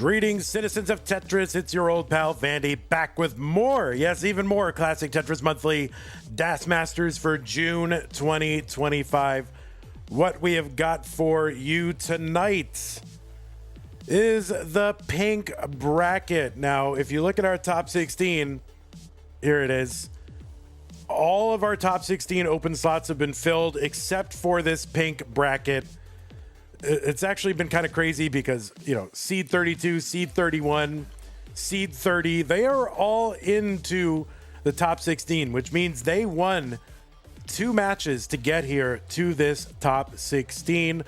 Greetings, citizens of Tetris. It's your old pal Vandy back with more, yes, even more Classic Tetris Monthly DAS Masters for June 2025. What we have got for you tonight is the pink bracket. Now, if you look at our top 16, here it is. All of our top 16 open slots have been filled except for this pink bracket. It's actually been kind of crazy because, you know, seed 32, seed 31, seed 30, they are all into the top 16, which means they won 2 matches to get here to this top 16.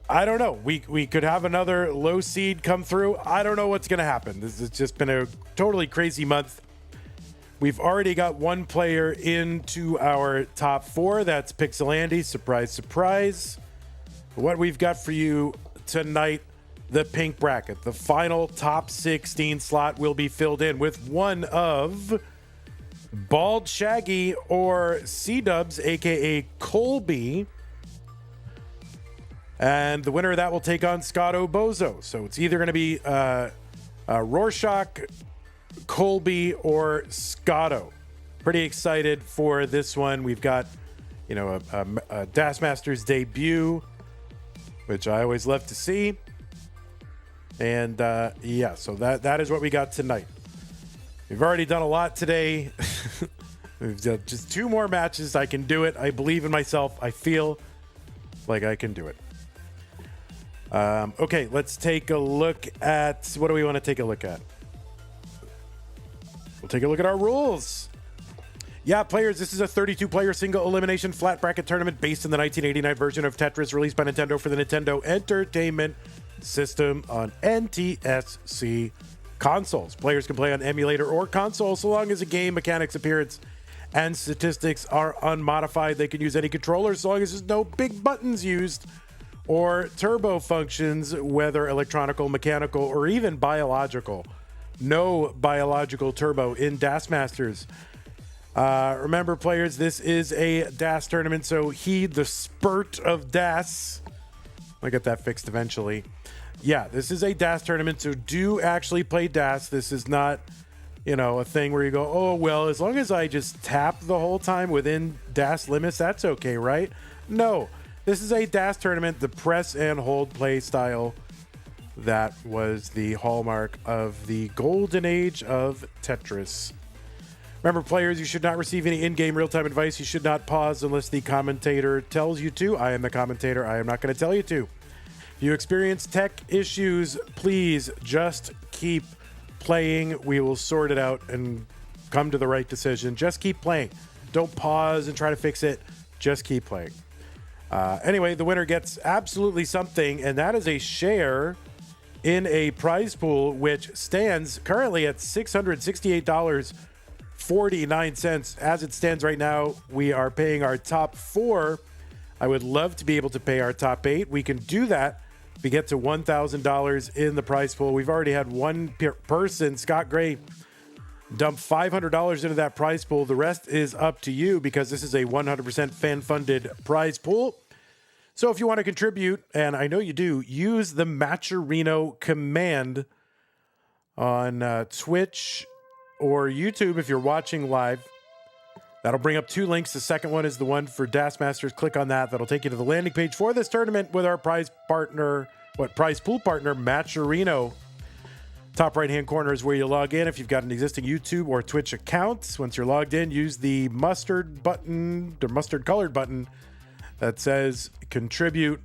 I don't know. We could have another low seed come through. I don't know what's going to happen. This has just been a totally crazy month. We've already got one player into our top 4. That's Pixelandy. Surprise, surprise. What we've got for you tonight, the pink bracket. The final top 16 slot will be filled in with one of Bald Shaggy or C-Dubs, aka Colby. And the winner of that will take on Scotto Bozo. So it's either going to be Rurczak, Colby, or Scotto. Pretty excited for this one. We've got, you know, a DAS Masters debut, which I always love to see. And yeah, so that is what we got tonight. We've already done a lot today. We've done just 2 more matches. I can do it. I believe in myself. I feel like I can do it. Okay, let's take a look at, what do we want to take a look at? We'll take a look at our rules. Yeah, players, this is a 32-player single elimination flat bracket tournament based in the 1989 version of Tetris released by Nintendo for the Nintendo Entertainment System on NTSC consoles. Players can play on emulator or console so long as the game mechanics, appearance, and statistics are unmodified. They can use any controller so long as there's no big buttons used or turbo functions, whether electronical, mechanical, or even biological. No biological turbo in DAS Masters. Remember, players, this is a DAS tournament, so heed the spurt of DAS. I'll get that fixed eventually. Yeah, this is a DAS tournament, so do actually play DAS. This is not, you know, a thing where you go, oh, well, as long as I just tap the whole time within DAS limits, that's okay, right? No, this is a DAS tournament, the press and hold play style. That was the hallmark of the golden age of Tetris. Remember, players, you should not receive any in-game real-time advice. You should not pause unless the commentator tells you to. I am the commentator. I am not going to tell you to. If you experience tech issues, please just keep playing. We will sort it out and come to the right decision. Just keep playing. Don't pause and try to fix it. Just keep playing. Anyway, the winner gets absolutely something, and that is a share in a prize pool, which stands currently at $668.49. As it stands right now, we are paying our top 4. I would love to be able to pay our top 8. We can do that if we get to $1,000 in the prize pool. We've already had one person, Scott Gray, dump $500 into that prize pool. The rest is up to you because this is a 100% fan-funded prize pool. So if you want to contribute, and I know you do, use the Matcherino command on Twitch or YouTube if you're watching live. That'll bring up 2 links. The second one is the one for DAS Masters. Click on that. That'll take you to the landing page for this tournament with our prize pool partner, Matcherino. Top right-hand corner is where you log in if you've got an existing YouTube or Twitch account. Once you're logged in, use the mustard colored button that says contribute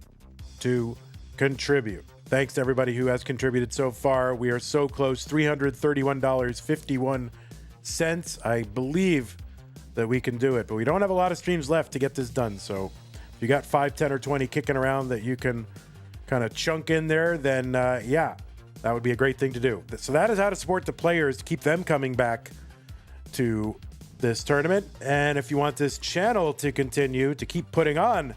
to contribute. Thanks to everybody who has contributed so far. We are so close, $331.51. I believe that we can do it, but we don't have a lot of streams left to get this done. So if you got 5, 10, or 20 kicking around that you can kind of chunk in there, then yeah, that would be a great thing to do. So that is how to support the players to keep them coming back to this tournament. And if you want this channel to continue to keep putting on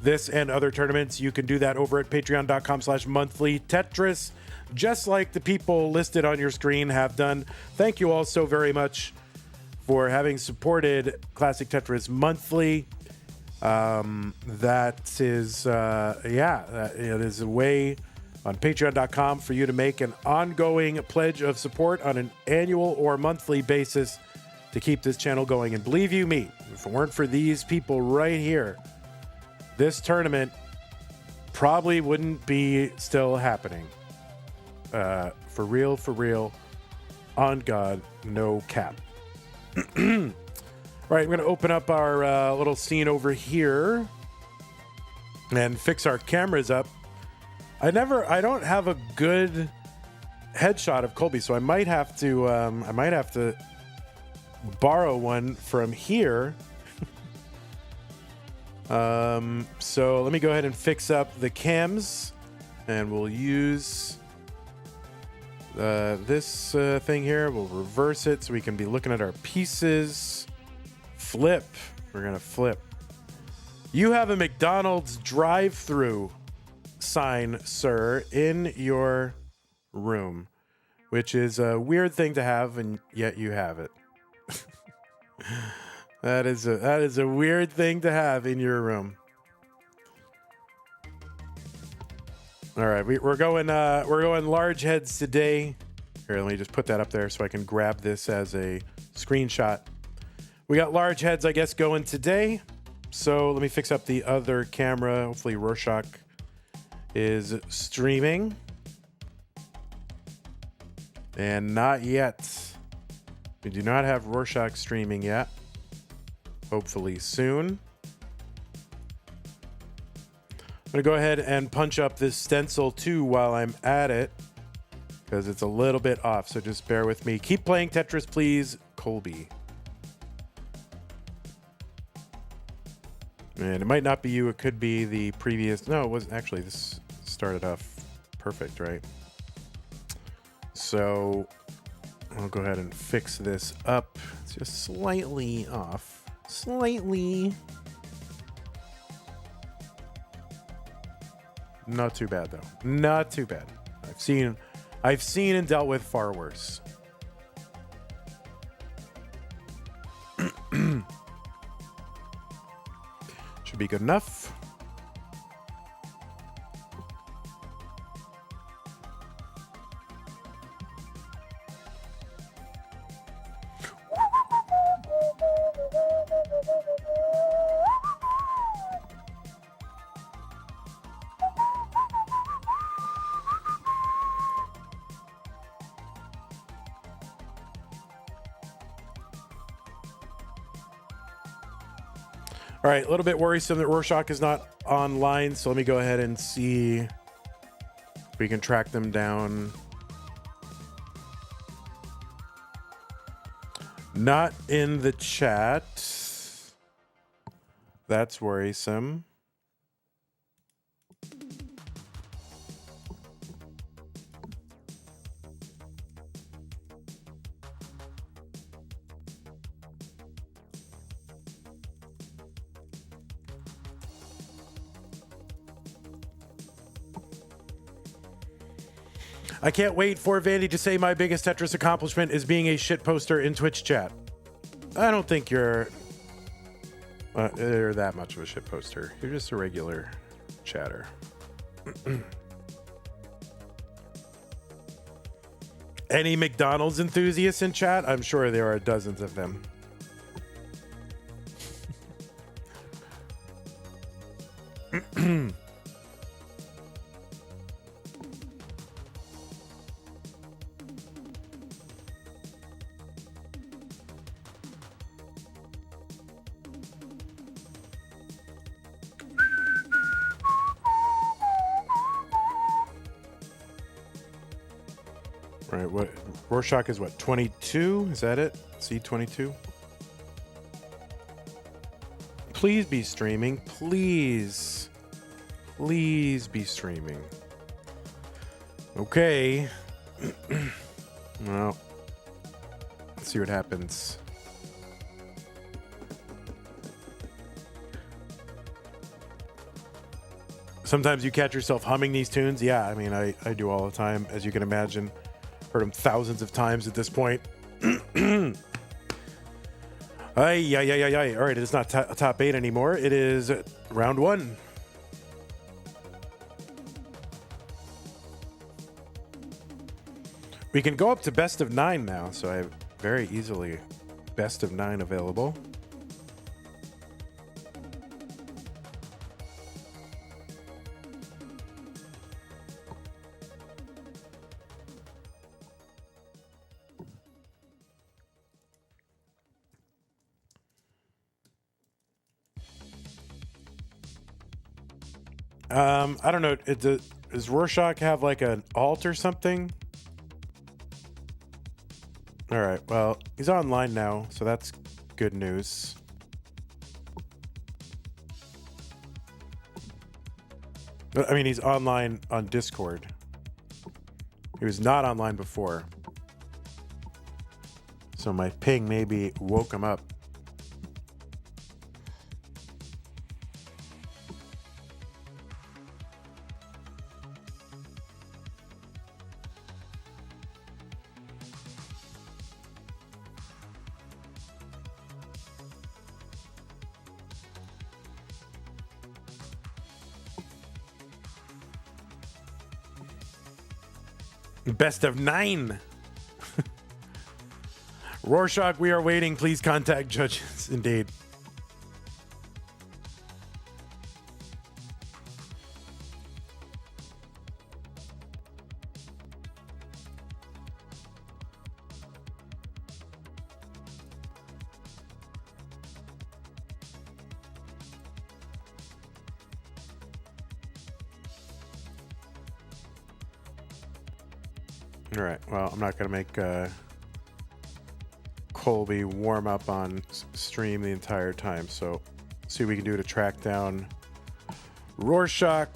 this and other tournaments, you can do that over at patreon.com/monthly Tetris, just like the people listed on your screen have done. Thank you all so very much for having supported Classic Tetris Monthly. That is, it is a way on patreon.com for you to make an ongoing pledge of support on an annual or monthly basis to keep this channel going. And believe you me, if it weren't for these people right here, this tournament probably wouldn't be still happening. For real, on God, no cap. All right, I'm going to open up our little scene over here and fix our cameras up. I don't have a good headshot of Colby, so I might have to borrow one from here. So let me go ahead and fix up the cams, and we'll use this thing here. We'll reverse it so we can be looking at our pieces. Flip. We're gonna flip. You have a McDonald's drive-through sign, sir, in your room, which is a weird thing to have, and yet you have it. That is a weird thing to have in your room. All right, we're going large heads today. Here, let me just put that up there so I can grab this as a screenshot. We got large heads, I guess, going today. So let me fix up the other camera. Hopefully Rurczak is streaming. And not yet. We do not have Rurczak streaming yet. Hopefully soon. I'm going to go ahead and punch up this stencil too while I'm at it, because it's a little bit off, so just bear with me. Keep playing Tetris, please, Colby. And it might not be you, it could be the previous... No, it wasn't. Actually, this started off perfect, right? So I'll go ahead and fix this up. It's just slightly off. Slightly. Not too bad, though. Not too bad. I've seen and dealt with far worse. Should be good enough. All right, a little bit worrisome that Rurczak is not online, so let me go ahead and see if we can track them down. Not in the chat. That's worrisome. I can't wait for Vandy to say my biggest Tetris accomplishment is being a shit poster in Twitch chat. I don't think you're that much of a shit poster. You're just a regular chatter. Any McDonald's enthusiasts in chat? I'm sure there are dozens of them. Right, what Rurczak is what, 22? Is that it? C22? Please be streaming. Please. Please be streaming. Okay. Well, let's see what happens. Sometimes you catch yourself humming these tunes. Yeah, I mean, I do all the time, as you can imagine. Heard them thousands of times at this point. Ay. All right, it's not top 8 anymore. It is round 1. We can go up to best of 9 now, so I have very easily best of 9 available. I don't know. Does Rurczak have like an alt or something? All right. Well, he's online now, so that's good news. I mean, he's online on Discord. He was not online before. So my ping maybe woke him up. Best of 9. Rorschach, we are waiting. Please contact judges. Indeed. All right. Well, I'm not going to make Colby warm up on stream the entire time. So, see what we can do to track down Rorschach.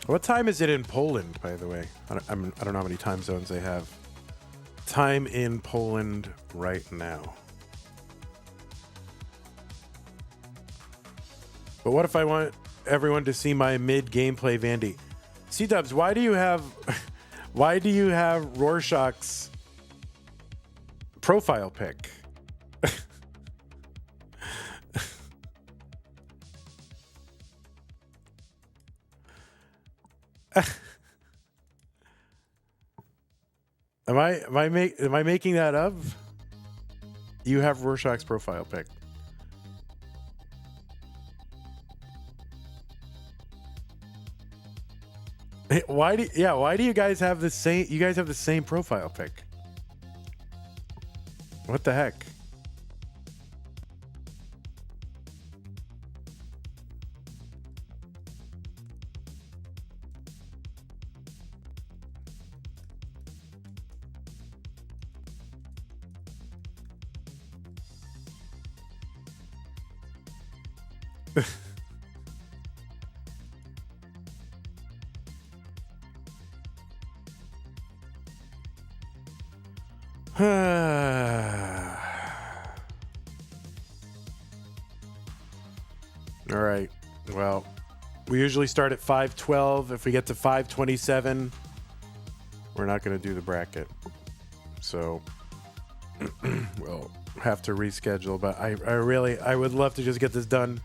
What time is it in Poland, by the way? I don't know how many time zones they have. Time in Poland right now. But what if I want everyone to see my mid gameplay Vandy? C-Dubs, why do you have Rorschach's profile pic? Am I making that up? You have Rorschach's profile pic. Why do you guys have the same? You guys have the same profile pic. What the heck? All right. Well, we usually start at 5:12. If we get to 5:27, we're not going to do the bracket. So we'll have to reschedule. But I would love to just get this done.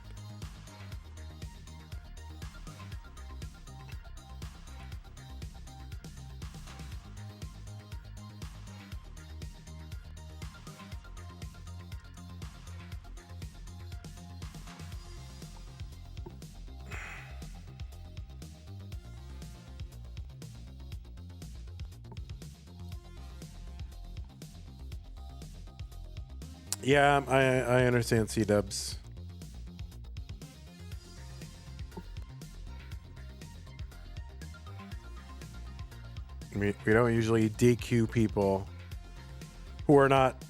Yeah, I understand C-Dubs. We don't usually DQ people who are not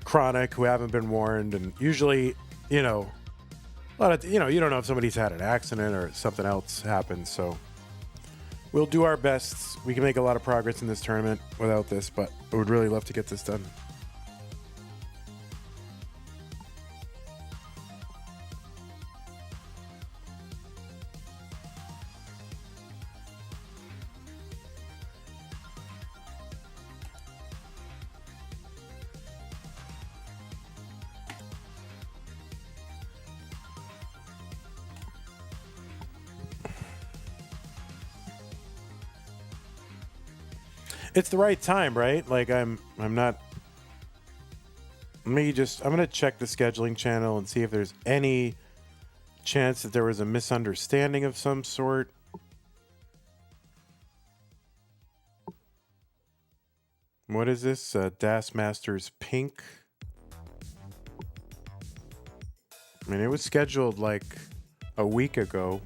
chronic, who haven't been warned, and usually, a lot of, you don't know if somebody's had an accident or something else happens, so We'll do our best. We can make a lot of progress in this tournament without this, but I would really love to get this done. It's the right time, right? Like I'm not. I'm gonna check the scheduling channel and see if there's any chance that there was a misunderstanding of some sort. What is this? Das Masters Pink. I mean, it was scheduled like a week ago.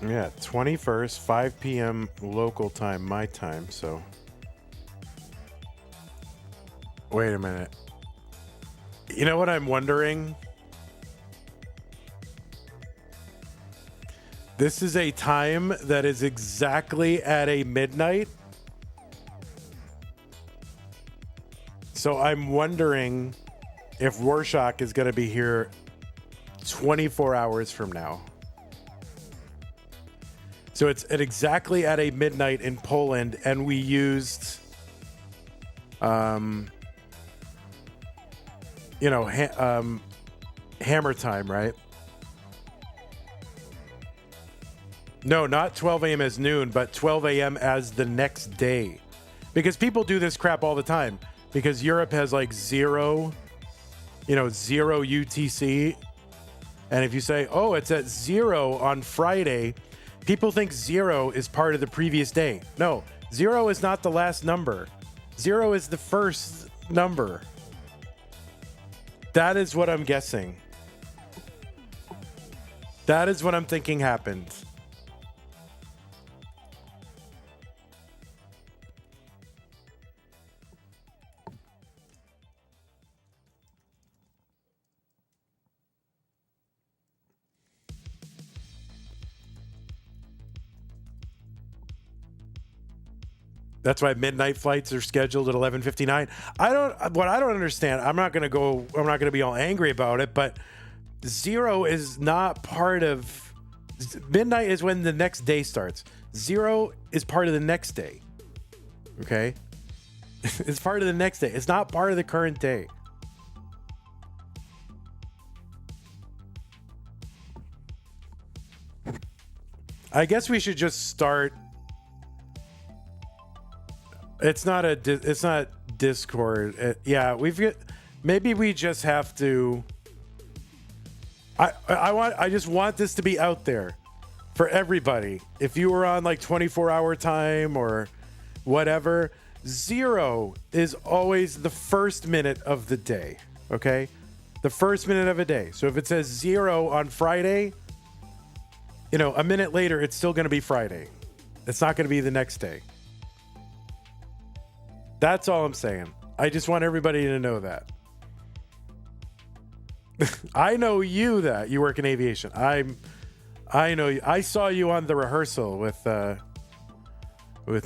Yeah, 21st, 5 p.m. local time, my time, so. Wait a minute. You know what I'm wondering? This is a time that is exactly at a midnight. So I'm wondering if Rurczak is going to be here 24 hours from now. So it's exactly at a midnight in Poland, and we used, hammer time, right? No, not 12 a.m. as noon, but 12 a.m. as the next day. Because people do this crap all the time. Because Europe has like zero UTC. And if you say, oh, it's at 0 on Friday, people think 0 is part of the previous day. No, 0 is not the last number. 0 is the first number. That is what I'm guessing. That is what I'm thinking happened. That's why midnight flights are scheduled at 11:59. What I don't understand, I'm not going to be all angry about it, but 0 is not part of midnight is when the next day starts. 0 is part of the next day. Okay? It's part of the next day. It's not part of the current day. I guess we should just start. It's not Discord. Maybe we just have to. I just want this to be out there for everybody. If you were on like 24-hour time or whatever, 0 is always the first minute of the day. Okay, the first minute of a day. So if it says 0 on Friday, a minute later, it's still going to be Friday. It's not going to be the next day. That's all I'm saying. I just want everybody to know that. I know you work in aviation. I know you. I saw you on the rehearsal with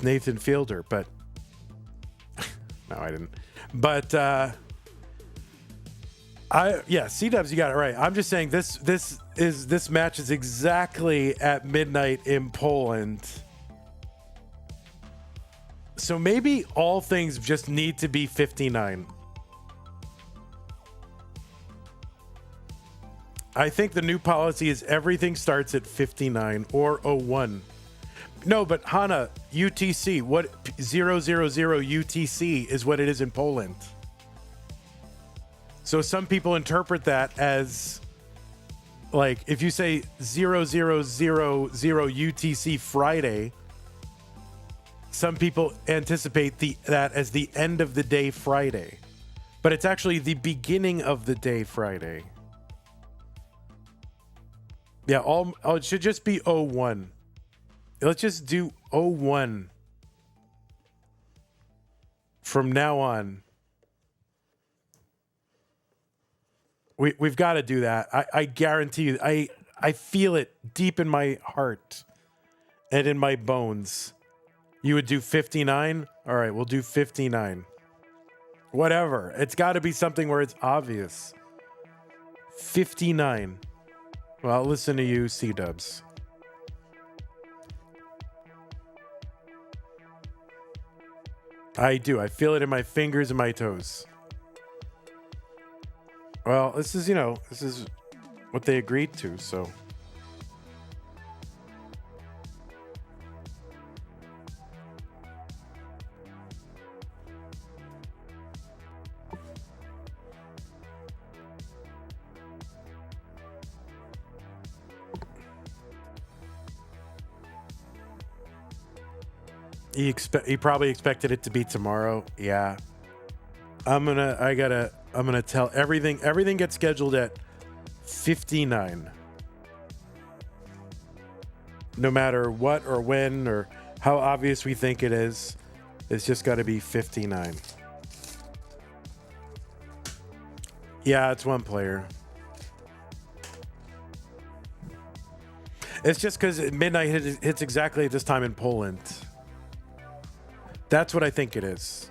Nathan Fielder, but no, I didn't. But C-Dubs, you got it right. I'm just saying this match is exactly at midnight in Poland. So maybe all things just need to be 59. I think the new policy is everything starts at 59 or 01. No, but Hana, UTC, what 000 UTC is what it is in Poland. So some people interpret that as like if you say 0000 UTC Friday, some people anticipate that as the end of the day Friday. But it's actually the beginning of the day Friday. Yeah, it should just be 01. Let's just do 01 from now on. We've got to do that. I guarantee you. I feel it deep in my heart and in my bones. You would do 59? All right, we'll do 59. Whatever. It's got to be something where it's obvious. 59. Well, I'll listen to you, C-dubs. I do. I feel it in my fingers and my toes. Well, this is what they agreed to, so. He probably expected it to be tomorrow. Yeah. I'm gonna tell everything gets scheduled at 59. No matter what or when or how obvious we think it is, it's just got to be 59. Yeah, it's one player. It's just because midnight hits exactly at this time in Poland. That's what I think it is.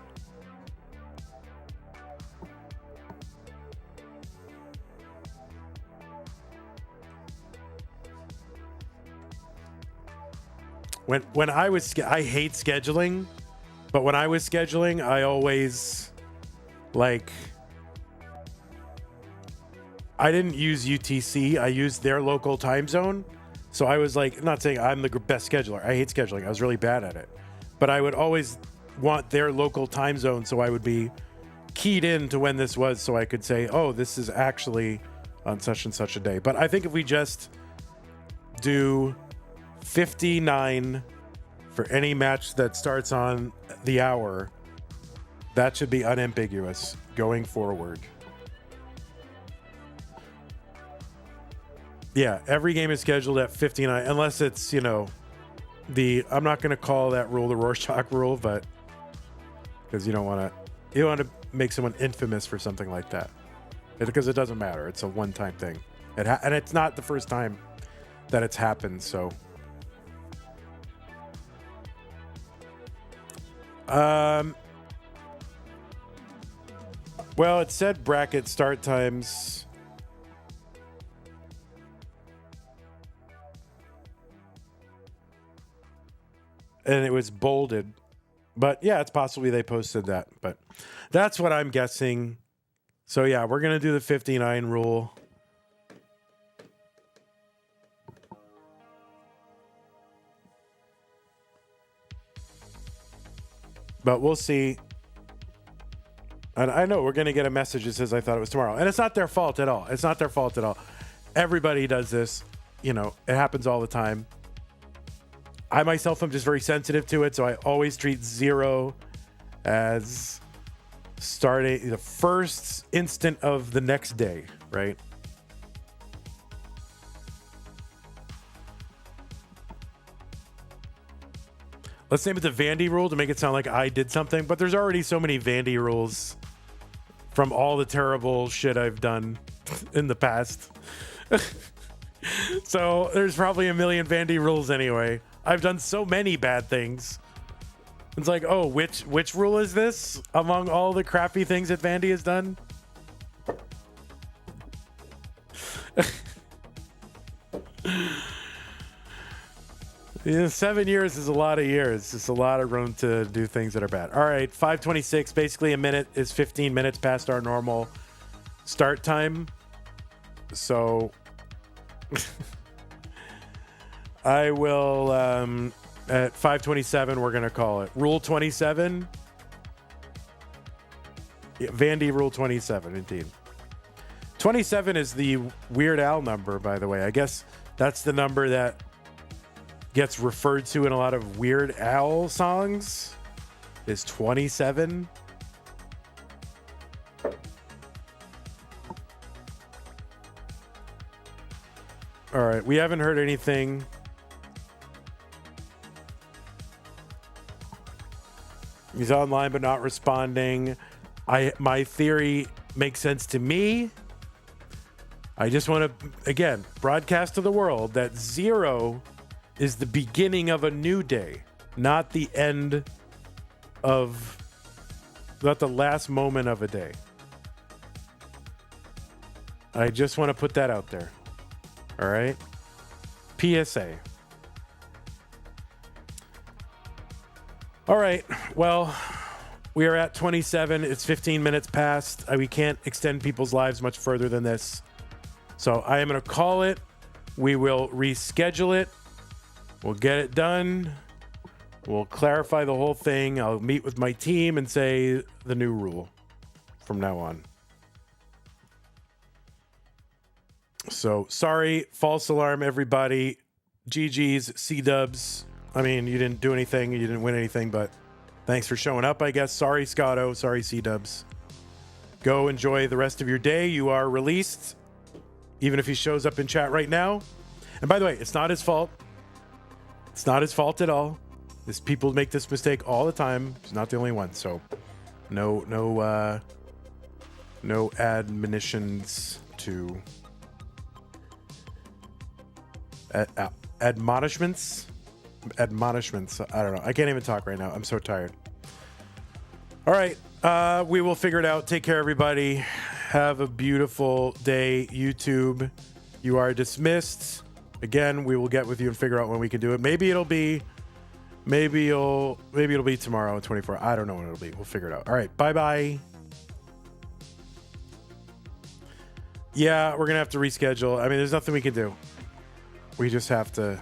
When I I hate scheduling, but when I was scheduling, I always I didn't use UTC. I used their local time zone. So I was like, I'm not saying I'm the best scheduler. I hate scheduling. I was really bad at it. But I would always want their local time zone, so I would be keyed in to when this was, so I could say, oh, this is actually on such and such a day. But I think if we just do 59 for any match that starts on the hour, that should be unambiguous going forward. Yeah, every game is scheduled at 59, unless it's, I'm not going to call that rule the Rurczak rule, but because you don't want to make someone infamous for something like that, because it doesn't matter. It's a one-time thing, and it's not the first time that it's happened. So, well, it said bracket start times. And it was bolded. But yeah, it's possibly they posted that. But that's what I'm guessing. So yeah, we're going to do the 59 rule. But we'll see. And I know we're going to get a message that says I thought it was tomorrow. And it's not their fault at all. It's not their fault at all. Everybody does this. It happens all the time. I myself am just very sensitive to it, so I always treat 0 as starting the first instant of the next day, right? Let's name it the Vandy rule to make it sound like I did something, but there's already so many Vandy rules from all the terrible shit I've done in the past. So there's probably a million Vandy rules anyway. I've done so many bad things. It's like, oh, which rule is this among all the crappy things that Vandy has done? Yeah, 7 years is a lot of years. It's a lot of room to do things that are bad. All right, 5:26. Basically, a minute is 15 minutes past our normal start time. So I will At 527, we're going to call it Rule 27. Yeah, Vandy Rule 27, indeed. 27 is the Weird Al number, by the way. I guess that's the number that gets referred to in a lot of Weird Al songs, is 27. All right, we haven't heard anything. He's online but not responding. My theory makes sense to me. I just want to, again, broadcast to the world that 0 is the beginning of a new day, not the end of, not the last moment of a day. I just want to put that out there. All right? PSA. All right. Well, we are at 27. It's 15 minutes past. We can't extend people's lives much further than this. So I am going to call it. We will reschedule it. We'll get it done. We'll clarify the whole thing. I'll meet with my team and say the new rule from now on. So sorry, false alarm, everybody. GG's, C-dubs. I mean, you didn't do anything. You didn't win anything, but thanks for showing up, I guess. Sorry, Scotto. Sorry, C-dubs. Go enjoy the rest of your day. You are released, even if he shows up in chat right now. And by the way, it's not his fault. It's not his fault at all. People make this mistake all the time. He's not the only one. So no admonitions to admonishments. I don't know. I can't even talk right now. I'm so tired. All right. We will figure it out. Take care, everybody. Have a beautiful day, YouTube. You are dismissed. Again, we will get with you and figure out when we can do it. Maybe it'll be tomorrow at 24. I don't know when it'll be. We'll figure it out. All right. Bye-bye. Yeah, we're going to have to reschedule. I mean, there's nothing we can do. We just have to